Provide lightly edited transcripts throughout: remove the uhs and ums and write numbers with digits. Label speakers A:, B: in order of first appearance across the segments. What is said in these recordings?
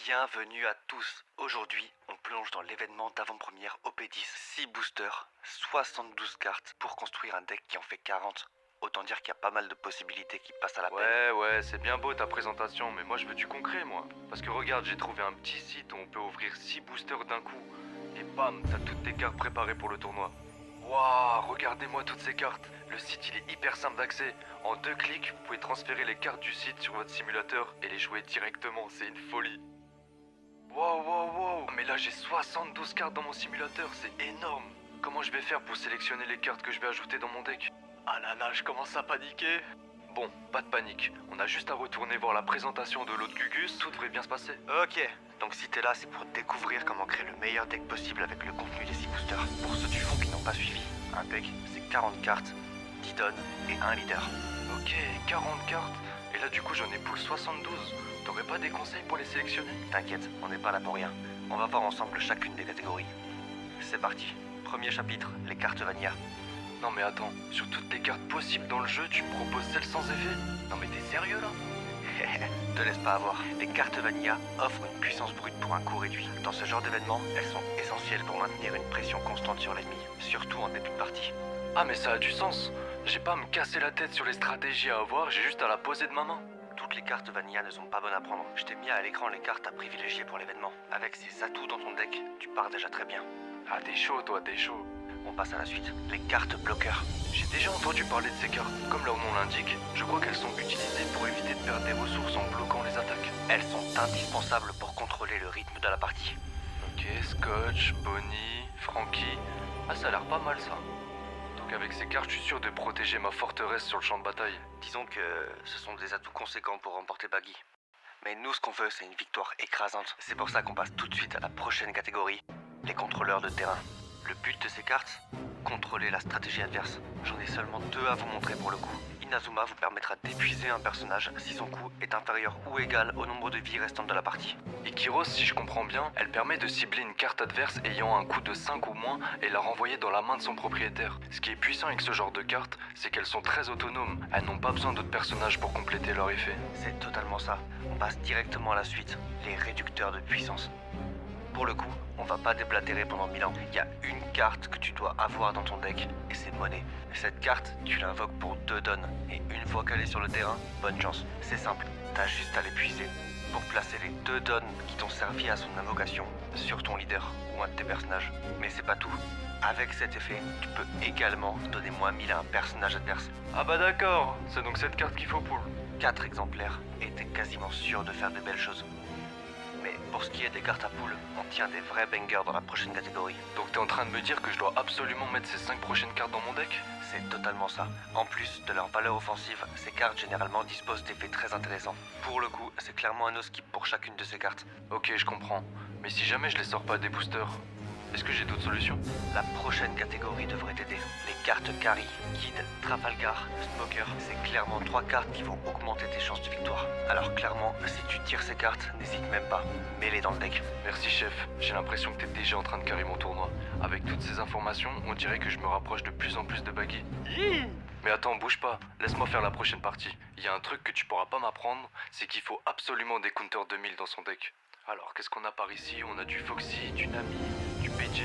A: Bienvenue à tous. Aujourd'hui, on plonge dans l'événement d'avant-première OP10. 6 boosters, 72 cartes pour construire un deck qui en fait 40. Autant dire qu'il y a pas mal de possibilités qui passent à la pelle.
B: Ouais, c'est bien beau ta présentation, mais moi je veux du concret, moi. Parce que regarde, j'ai trouvé un petit site où on peut ouvrir 6 boosters d'un coup. Et bam, t'as toutes tes cartes préparées pour le tournoi. Waouh, regardez-moi toutes ces cartes. Le site, il est hyper simple d'accès. En 2 clics, vous pouvez transférer les cartes du site sur votre simulateur et les jouer directement, c'est une folie. Wow. Mais là, j'ai 72 cartes dans mon simulateur, c'est énorme. Comment je vais faire pour sélectionner les cartes que je vais ajouter dans mon deck? Ah là, je commence à paniquer. Bon, pas de panique. On a juste à retourner voir la présentation de l'autre Gugus, tout devrait bien se passer.
A: Ok, donc si t'es là, c'est pour découvrir comment créer le meilleur deck possible avec le contenu des 6 boosters. Pour ceux du fond qui n'ont pas suivi, un deck, c'est 40 cartes, 10 dons et un leader.
B: Ok, 40 cartes. Et là, du coup, j'en ai pour 72. T'aurais pas des conseils pour les sélectionner?
A: T'inquiète, on n'est pas là pour rien. On va voir ensemble chacune des catégories. C'est parti. Premier chapitre, les cartes Vanilla.
B: Non mais attends, sur toutes les cartes possibles dans le jeu, tu me proposes celles sans effet? Non mais t'es sérieux là?
A: Te laisse pas avoir. Les cartes Vanilla offrent une puissance brute pour un coût réduit. Dans ce genre d'événement, elles sont essentielles pour maintenir une pression constante sur l'ennemi, surtout en début de partie.
B: Ah mais ça a du sens. J'ai pas à me casser la tête sur les stratégies à avoir, j'ai juste à la poser de ma main.
A: Toutes les cartes Vanilla ne sont pas bonnes à prendre. Je t'ai mis à l'écran les cartes à privilégier pour l'événement. Avec ces atouts dans ton deck, tu pars déjà très bien.
B: Ah t'es chaud toi, t'es chaud.
A: On passe à la suite. Les cartes bloqueurs.
B: J'ai déjà entendu parler de ces cartes. Comme leur nom l'indique, je crois qu'elles sont utilisées pour éviter de perdre des ressources en bloquant les attaques.
A: Elles sont indispensables pour contrôler le rythme de la partie.
B: Ok, Scotch, Bonnie, Frankie. Ah ça a l'air pas mal ça. Donc avec ces cartes, je suis sûr de protéger ma forteresse sur le champ de bataille.
A: Disons que ce sont des atouts conséquents pour remporter Baggy. Mais nous, ce qu'on veut, c'est une victoire écrasante. C'est pour ça qu'on passe tout de suite à la prochaine catégorie, les contrôleurs de terrain. Le but de ces cartes, contrôler la stratégie adverse. J'en ai seulement 2 à vous montrer pour le coup. Inazuma vous permettra d'épuiser un personnage si son coût est inférieur ou égal au nombre de vies restantes de la partie.
B: Et Kyros, si je comprends bien, elle permet de cibler une carte adverse ayant un coût de 5 ou moins et la renvoyer dans la main de son propriétaire. Ce qui est puissant avec ce genre de cartes, c'est qu'elles sont très autonomes. Elles n'ont pas besoin d'autres personnages pour compléter leur effet.
A: C'est totalement ça. On passe directement à la suite, les réducteurs de puissance. Pour le coup, on va pas déblatérer pendant 1000 ans. Il y a une carte que tu dois avoir dans ton deck, et c'est monnaie. Cette carte, tu l'invoques pour 2 dons, et une fois qu'elle est sur le terrain, bonne chance. C'est simple, t'as juste à l'épuiser pour placer les 2 dons qui t'ont servi à son invocation sur ton leader ou un de tes personnages. Mais c'est pas tout. Avec cet effet, tu peux également donner moins 1000 à un personnage adverse.
B: Ah bah d'accord, c'est donc cette carte qu'il faut pour...
A: 4 exemplaires, et t'es quasiment sûr de faire de belles choses. Mais pour ce qui est des cartes à poule, on tient des vrais bangers dans la prochaine catégorie.
B: Donc t'es en train de me dire que je dois absolument mettre ces 5 prochaines cartes dans mon deck?
A: C'est totalement ça. En plus de leur valeur offensive, ces cartes généralement disposent d'effets très intéressants. Pour le coup, c'est clairement un no-skip pour chacune de ces cartes.
B: Ok, je comprends. Mais si jamais je les sors pas des boosters, est-ce que j'ai d'autres solutions?
A: La prochaine catégorie devrait t'aider. Les cartes Carry, Kid, Trafalgar, Smoker, c'est clairement 3 cartes qui vont augmenter tes chances de victoire. Alors clairement, si tu tires ces cartes, n'hésite même pas, mets-les dans le deck.
B: Merci chef, j'ai l'impression que t'es déjà en train de carrer mon tournoi. Avec toutes ces informations, on dirait que je me rapproche de plus en plus de Baggy. Mais attends, bouge pas, laisse-moi faire la prochaine partie. Il y a un truc que tu pourras pas m'apprendre, c'est qu'il faut absolument des counters 2000 dans son deck. Alors, qu'est-ce qu'on a par ici? On a du Foxy, du Nami, du PJ.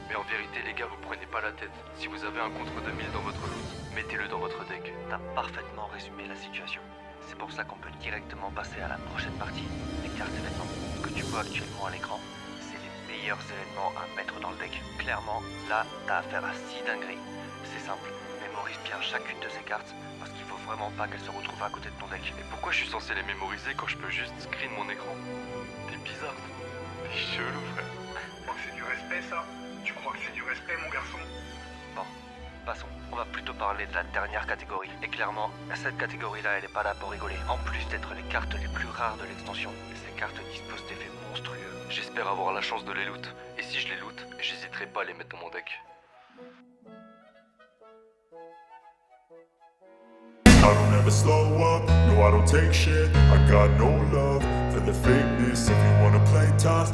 B: Mais en vérité, les gars, vous prenez pas la tête. Si vous avez un contre 2000 dans votre loot, mettez-le dans votre deck.
A: T'as parfaitement résumé la situation. C'est pour ça qu'on peut directement passer à la prochaine partie, les cartes événements. Ce que tu vois actuellement à l'écran, c'est les meilleurs événements à mettre dans le deck. Clairement, là, t'as affaire à 6 dingueries. C'est simple, mémorise bien chacune de ces cartes, parce qu'il faut vraiment pas qu'elles se retrouvent à côté de ton deck.
B: Et pourquoi je suis censé les mémoriser quand je peux juste screen mon écran? T'es bizarre, toi. T'es chelou, frère.
C: Tu crois que c'est du respect, ça? Tu crois que c'est du respect, mon garçon?
A: Bon, passons. On va plutôt parler de la dernière catégorie. Et clairement, cette catégorie-là, elle est pas là pour rigoler. En plus d'être les cartes les plus rares de l'extension, ces cartes disposent d'effets monstrueux.
B: J'espère avoir la chance de les loot. Et si je les loot, j'hésiterai pas à les mettre dans mon deck.
D: I don't ever slow up, no I don't take shit. I got no love for the fakeness. If you wanna play tough,